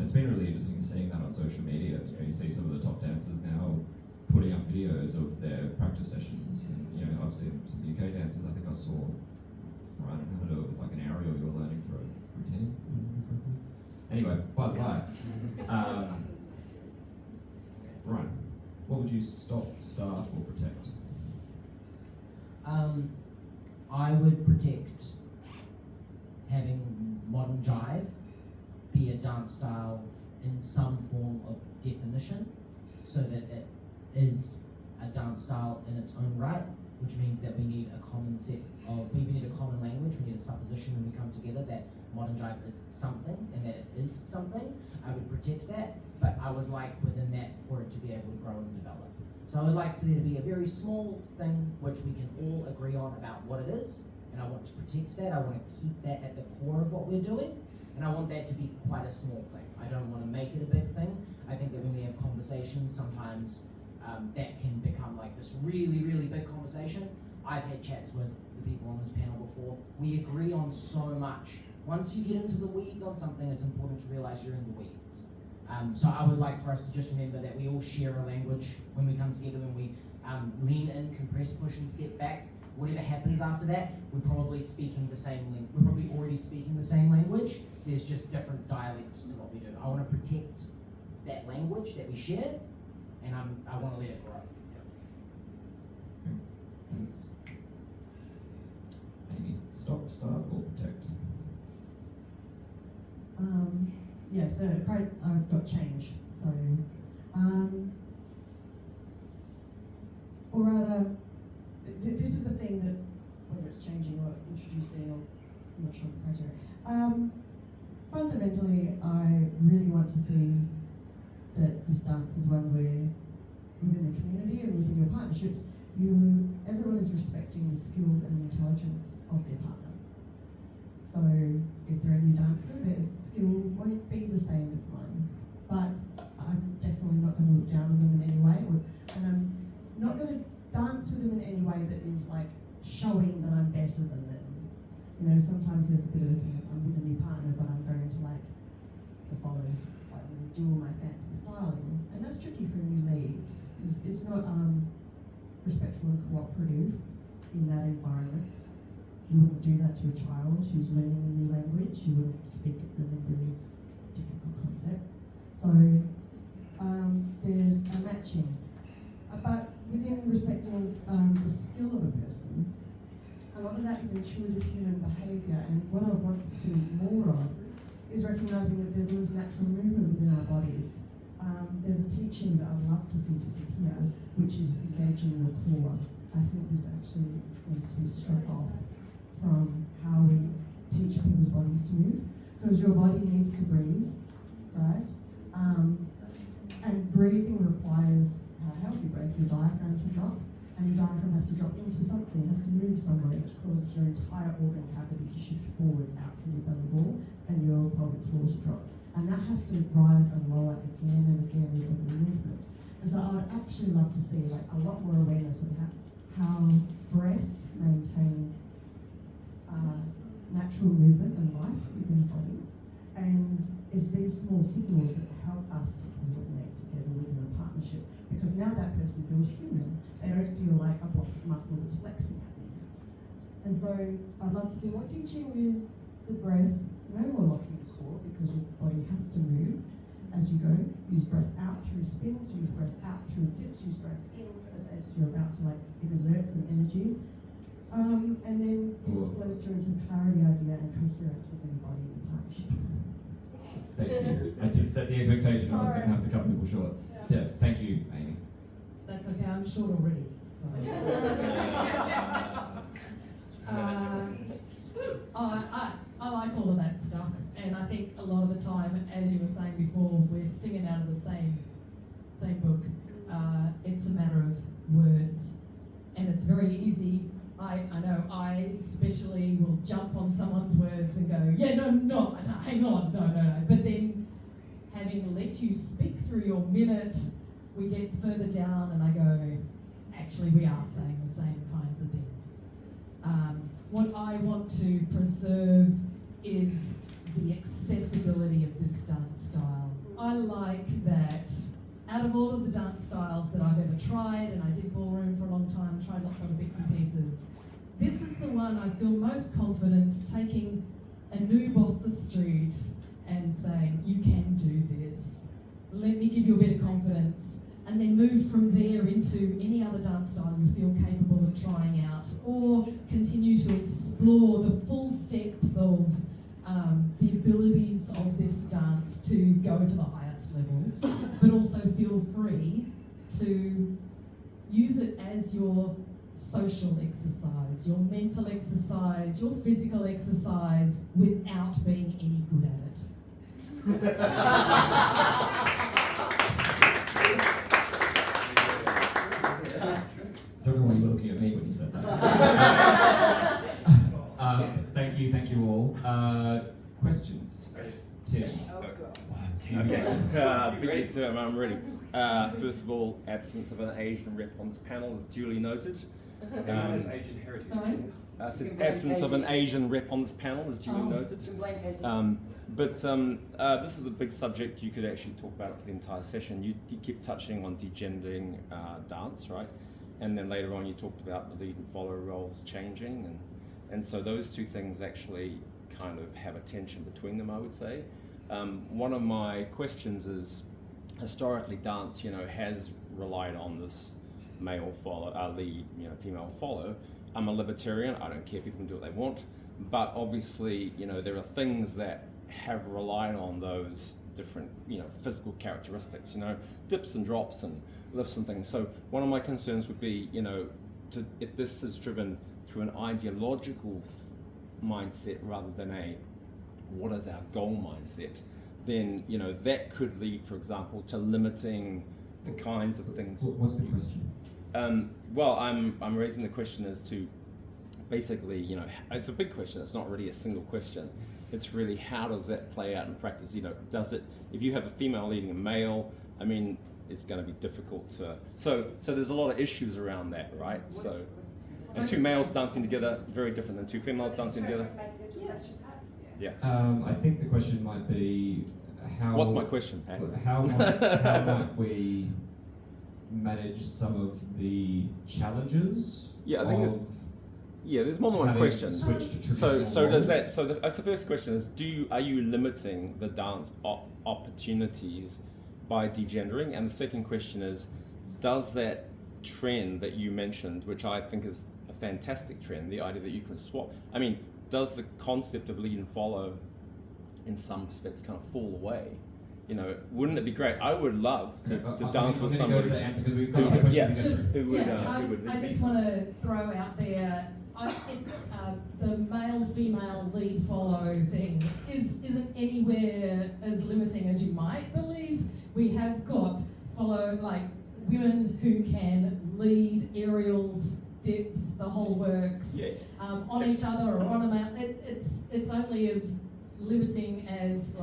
It's been really interesting seeing that on social media. You know, you see some of the top dancers now putting up videos of their practice sessions. And, you know, I've seen some UK dancers. I think I saw, I don't know how to do it with like an aerial you're learning for a routine. Anyway, by the way, Ryan, what would you stop, start, or protect? I would protect having modern jive be a dance style in some form of definition, so that it is a dance style in its own right, which means that we need a common set of, we need a common language, we need a supposition when we come together that modern jive is something and that it is something. I would protect that, but I would like within that for it to be able to grow and develop. So I would like for there to be a very small thing which we can all agree on about what it is, and I want to protect that. I want to keep that at the core of what we're doing, and I want that to be quite a small thing. I don't want to make it a big thing. I think that when we have conversations, sometimes that can become like this really, really big conversation. I've had chats with the people on this panel before. We agree on so much. Once you get into the weeds on something, it's important to realize you're in the weeds. So I would like for us to just remember that we all share a language when we come together, when we lean in, compress, push, and step back. Whatever happens after that, we're probably speaking the same language. We're probably already speaking the same language. There's just different dialects to what we do. I want to protect that language that we share, and I want to let it grow. Thanks. Amy, stop, start, or protect? Yeah, so I've got change. So, or rather, this is a thing that, whether it's changing or introducing, or I'm not sure the criteria. Fundamentally, I really want to see that this dance is one where, within the community and within your partnerships, everyone is respecting the skill and intelligence of their partner. So if they're a new dancer, their skill won't be the same as mine. But I'm definitely not going to look down on them in any way, and I'm not going to dance with them in any way that is like showing that I'm better than them. You know, sometimes there's a bit of a thing, I'm with a new partner, but I'm going to like the follows, like really do all my fancy styling, and that's tricky for new leads. It's not respectful and cooperative in that environment. You wouldn't do that to a child who's learning a new language. You wouldn't speak at them in really difficult concepts. So there's a matching. But within respecting the skill of a person, a lot of that is intuitive human behaviour, and what I want to see more of is recognising that there's always natural movement within our bodies. There's a teaching that I'd love to see just here, which is engaging the core. I think this actually needs to be struck off from how we teach people's bodies to move, because your body needs to breathe, right? And breathing requires a healthy breath, your diaphragm to drop, and your diaphragm has to drop into something, has to move somewhere, which causes your entire organ cavity to shift forwards out from your belly wall and your pelvic floor to drop. And that has to rise and lower again and again with every movement. And so I would actually love to see like a lot more awareness of how breath maintains natural movement and life within the body. And it's these small signals that help us to coordinate together within a partnership. Because now that person feels human. They don't feel like a block of muscle that's flexing happening. And so I'd love to see more teaching with the breath, no more locking the core, because your body has to move as you go. Use breath out through spins, use breath out through dips, use breath in as you're about to like exert some energy. And then this flows through into clarity, idea, and coherence within the body and partnership. Thank you. I did set the expectation I was going to have to cut people short. Yeah, thank you, Amy. That's okay, I'm short already. So. I like all of that stuff, and I think a lot of the time, as you were saying before, we're we're singing out of the same book. It's a matter of words, and it's very easy. I know I especially will jump on someone's words and go, yeah, no, hang on, no. But then, having let you speak through your minute, we get further down and I go, actually we are saying the same kinds of things. What I want to preserve is the accessibility of this dance style. I like that out of all of the dance styles that I've ever tried, and I did ballroom for a long time, tried lots of other bits and pieces, this is the one I feel most confident taking a noob off the street and saying, you can do this. Let me give you a bit of confidence, and then move from there into any other dance style you feel capable of trying out, or continue to explore the full depth of the abilities of this dance to go to the highest levels, but also feel free to use it as your social exercise, your mental exercise, your physical exercise, without being any good at it. I don't know why you were looking at me when you said that. Thank you all. Questions? Tim. Okay, I'm ready. First of all, absence of an Asian rep on this panel is duly noted. Asian heritage. Sorry? Absence of an Asian rep on this panel is duly noted. This is a big subject. You could actually talk about it for the entire session. You keep touching on degendering dance, right? And then later on you talked about the lead and follow roles changing, and so those two things actually kind of have a tension between them, I would say. One of my questions is, historically dance, has relied on this male follow, lead, female follow. I'm a libertarian, I don't care, people can do what they want, but obviously, there are things that have relied on those different, physical characteristics, dips and drops and lifts and things. So one of my concerns would be, if this is driven through an ideological mindset rather than a what is our goal mindset, then that could lead, for example, to limiting the kinds of things. What's the question? Well, I'm raising the question as to basically, it's a big question. It's not really a single question. It's really how does that play out in practice? Does it, if you have a female leading a male, it's going to be difficult to. So there's a lot of issues around that, right? So, and two males dancing together, very different than two females dancing together. Yeah. I think the question might be how. What's my question, Pat? How might we manage some of the challenges? Yeah, I think there's more than one question. So does that? So that's the first question: is are you limiting the dance opportunities by degendering? And the second question is, does that trend that you mentioned, which I think is a fantastic trend, the idea that you can swap? Does the concept of lead and follow, in some respects, kind of fall away? Wouldn't it be great? I would love to dance with somebody. Go to the answer because we've got other questions. Who would I just want to throw out there, the male-female lead-follow thing isn't anywhere as limiting as you might believe. We have got women who can lead aerials, dips, the whole works, on each other or on a male. It's only as limiting as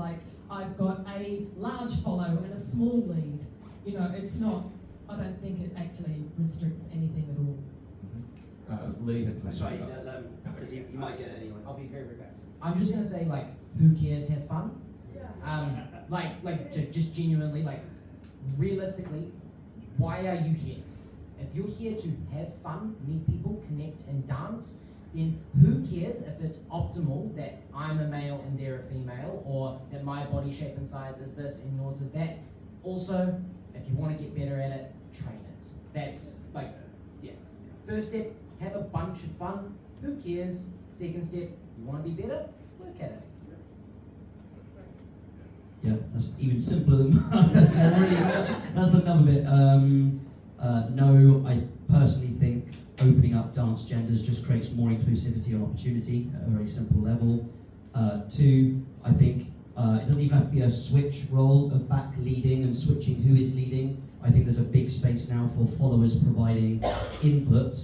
I've got a large follow and a small lead. It's not. I don't think it actually restricts anything at all. Lee had played. Sorry, because you might get it anyway. I'll be very, very quick. I'm just gonna say, who cares? Have fun. Just genuinely, realistically, why are you here? If you're here to have fun, meet people, connect, and dance, then who cares if it's optimal that I'm a male and they're a female, or that my body shape and size is this and yours is that. Also, if you want to get better at it, train it. That's first step, have a bunch of fun. Who cares? Second step, you want to be better? Work at it. Yeah, that's even simpler than that's another bit. No, I personally think opening up dance genders just creates more inclusivity and opportunity at a very simple level. Two, I think It doesn't even have to be a switch role of back leading and switching who is leading. I think there's a big space now for followers providing input,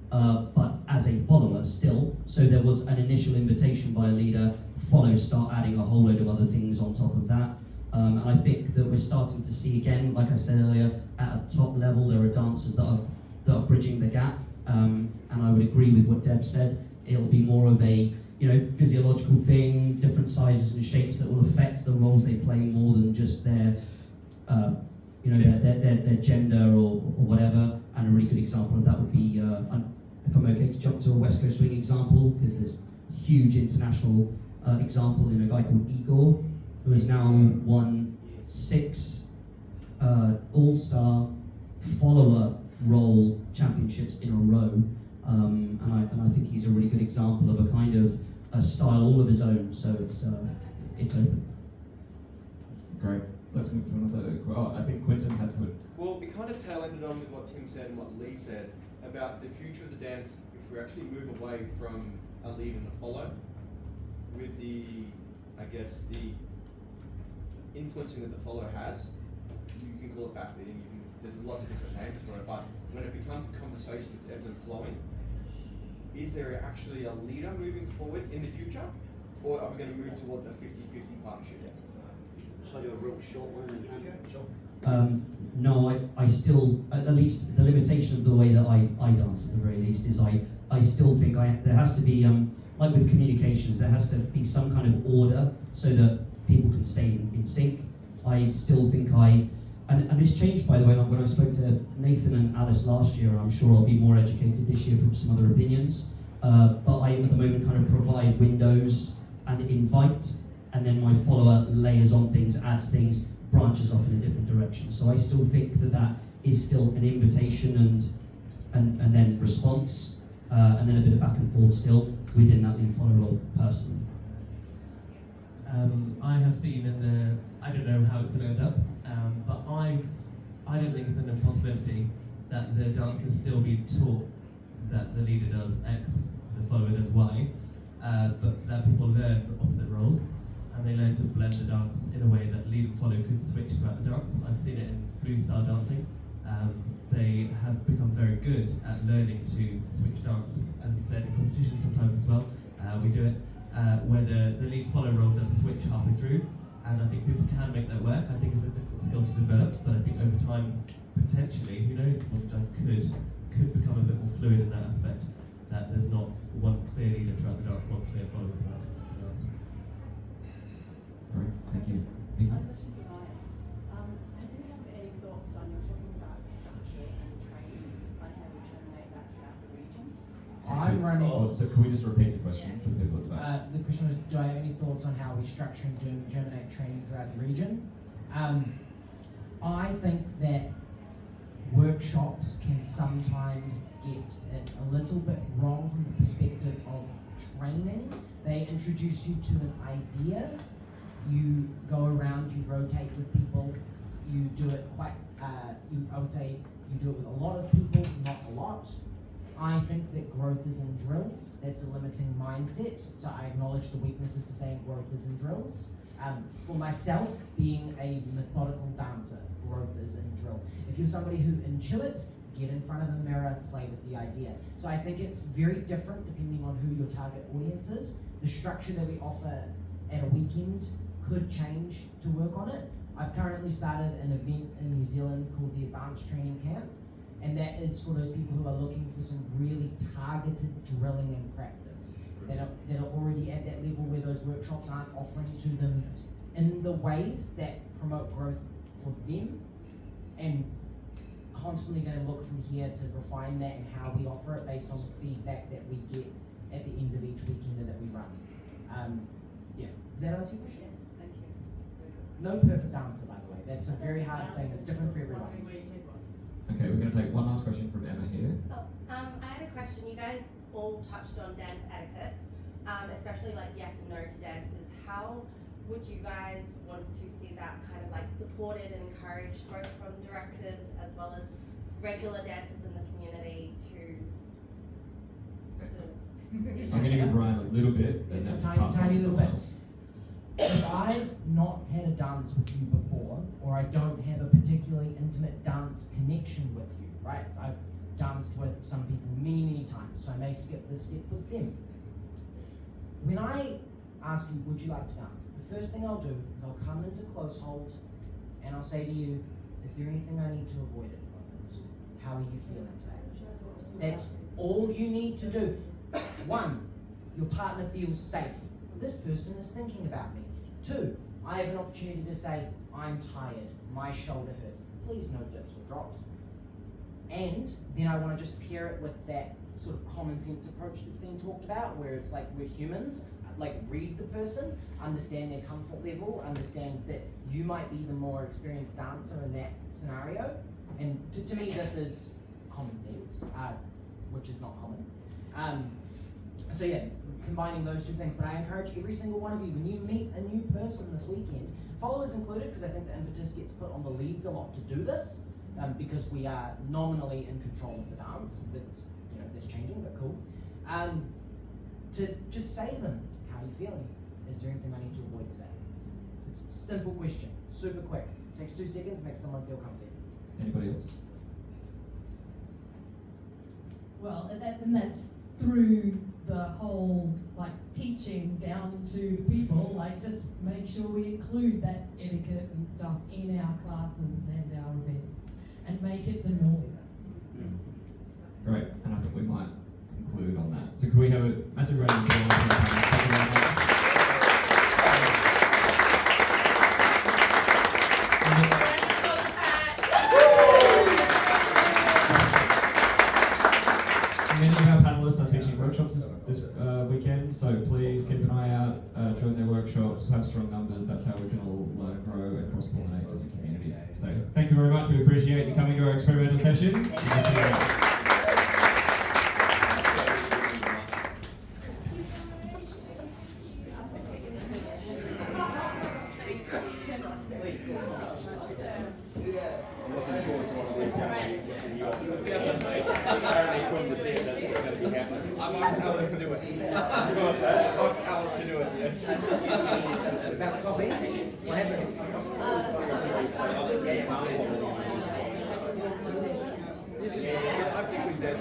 but as a follower still. So there was an initial invitation by a leader, follow, start adding a whole load of other things on top of that. And I think that we're starting to see again, like I said earlier, at a top level, there are dancers that are bridging the gap. And I would agree with what Deb said. It'll be more of a physiological thing, different sizes and shapes that will affect the roles they play more than just their their gender or whatever. And a really good example of that would be, if I'm okay to jump to a West Coast Swing example, because there's a huge international example in a guy called Igor, who has now won 6 all-star follower role championships in a row. And I think he's a really good example of a kind of a style all of his own, so it's open. Great. Let's move to another. Oh, I think Quentin had put. Well, we kind of tail-ended on with what Tim said and what Lee said about the future of the dance if we actually move away from a lead and a follow with the influencing that the follow has. You can call it backleading, there's lots of different names for it, but when it becomes a conversation that's ebbs and flowing, is there actually a leader moving forward in the future? Or are we going to move towards a 50-50 partnership? Shall I do a real short one? Sure. No, I still, at least the limitation of the way that I dance at the very least is I still think there has to be, like with communications, there has to be some kind of order so that people can stay in sync. I still think and this changed, by the way, when I spoke to Nathan and Alice last year, and I'm sure I'll be more educated this year from some other opinions, but I at the moment kind of provide windows and invite, and then my follower layers on things, adds things, branches off in a different direction. So I still think that is still an invitation and then response, and then a bit of back and forth still within that lead follower role personally. I have seen I don't know how it's going to end up, but I don't think it's an impossibility that the dance can still be taught that the leader does X, the follower does Y, but that people learn opposite roles, and they learn to blend the dance in a way that lead and follow could switch throughout the dance. I've seen it in blue style dancing. They have become very good at learning to switch dance, as you said, in competition sometimes as well. We do it where the lead follow role does switch halfway through, and I think people can make that work. I think it's a difficult skill to develop, but I think over time, potentially, who knows, Modern Jive could become a bit more fluid in that aspect, that there's not one clear leader throughout the dance, one clear follower throughout the dance. All right, thank you. I have a question for Ryan. Have you have any thoughts on, you're talking about structure and training, on how we terminate that throughout the region? So can we just repeat the question for the people at the back? The question was, do I have any thoughts on how we structure and germinate training throughout the region? I think that workshops can sometimes get it a little bit wrong from the perspective of training. They introduce you to an idea, you go around, you rotate with people, you do it quite, I would say you do it with a lot of people, not a lot. I think that growth is in drills. That's a limiting mindset. So I acknowledge the weaknesses to saying growth is in drills. For myself, being a methodical dancer, growth is in drills. If you're somebody who intuits, get in front of a mirror, play with the idea. So I think it's very different depending on who your target audience is. The structure that we offer at a weekend could change to work on it. I've currently started an event in New Zealand called the Advanced Training Camp, and that is for those people who are looking for some really targeted drilling and practice that are already at that level where those workshops aren't offering to them in the ways that promote growth for them, and constantly going to look from here to refine that and how we offer it based on the feedback that we get at the end of each weekend that we run. Does that answer your question? Thank you. No perfect answer, by the way. That's a very hard thing. It's different for everyone. Okay, we're going to take one last question from Emma here. I had a question. You guys all touched on dance etiquette, especially like yes and no to dances. How would you guys want to see that kind of like supported and encouraged, both from directors as well as regular dancers in the community I'm going to give Ryan a little bit and then pass on to someone else. if I've not had a dance with you before, or I don't have a particularly intimate dance connection with you, right? I've danced with some people many, many times, so I may skip this step with them. When I ask you, would you like to dance? The first thing I'll do is I'll come into close hold and I'll say to you, is there anything I need to avoid at the moment? How are you feeling? That's all you need to do. 1, your partner feels safe. This person is thinking about me. 2, I have an opportunity to say, I'm tired, my shoulder hurts. Please no dips or drops. And then I want to just pair it with that sort of common sense approach that's been talked about, where it's like we're humans, like read the person, understand their comfort level, understand that you might be the more experienced dancer in that scenario. And to me, this is common sense, which is not common. So yeah, combining those two things. But I encourage every single one of you, when you meet a new person this weekend, followers included, because I think the impetus gets put on the leads a lot to do this, because we are nominally in control of the dance. That's changing, but cool. To just say to them, how are you feeling? Is there anything I need to avoid today? It's a simple question, super quick. Takes 2 seconds, makes someone feel comfy. Anybody else? Well, and that's through the whole teaching down to people. Just make sure we include that etiquette and stuff in our classes and our events, and make it the norm. Great, and I think we might conclude on that. So could we have a massive round of applause? Many of our panelists are teaching workshops this weekend, so please keep an eye out, join their workshops, have strong numbers. That's how we can all learn, grow, and cross-pollinate as a community. So thank you very much. We appreciate you coming to our experimental session. I've asked Alice to do it. I've asked Alice to do it. About coffee? What happened? This is, I think we did.